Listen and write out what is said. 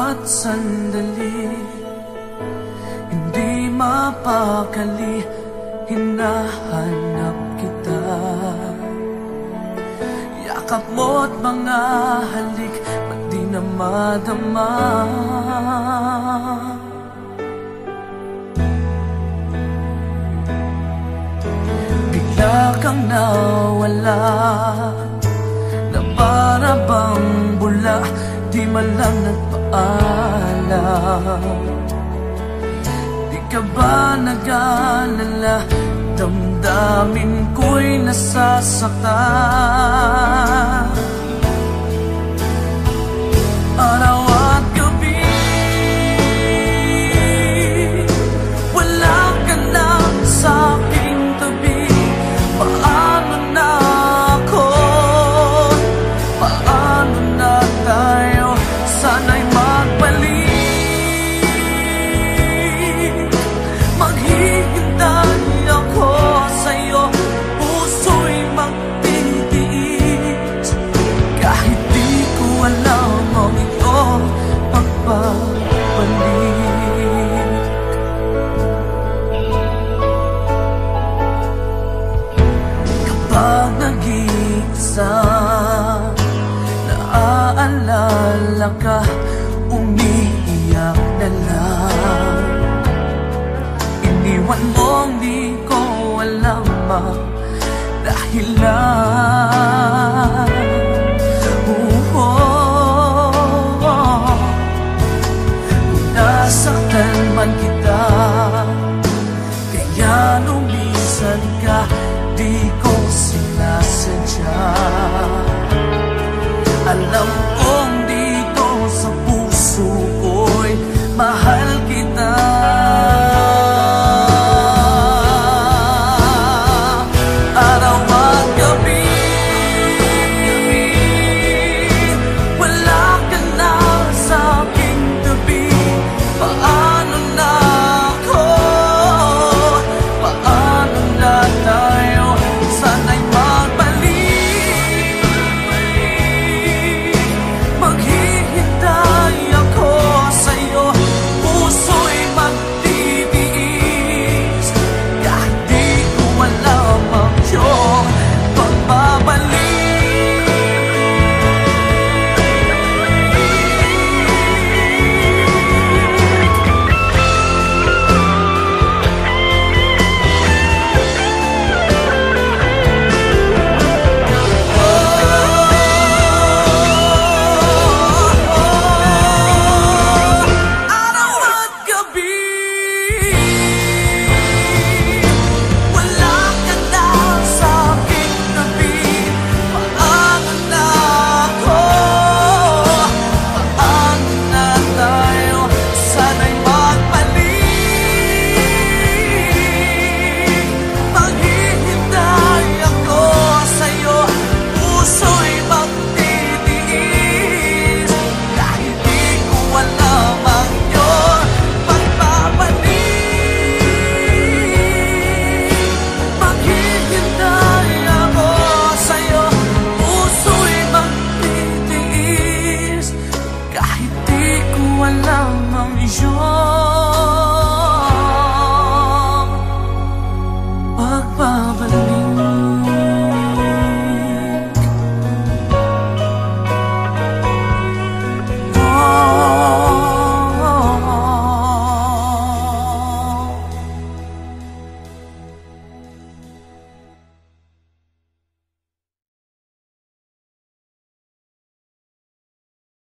bawat sandali, hindi mapakali, hinahanap kita. Yakap mo't mga halik, ba't di na madama? Bigla kang nawala, na para bang bula, di man lang nagpaalam. Di ka ba nag-alala, damdamin ko'y nasasaktan. Araw at gabi, wala ka na sa aking tabi. Paano na ako? Paano na tayo? Sana'y magbalik. Maghihintay ako sa'yo, puso'y magtitiis. Kahit di ko alam ang iyong pagbabalik. Kapag nag-iisa, naaalala ka, umiiyak na lang. Iniwan mong di ko alam ang dahilan.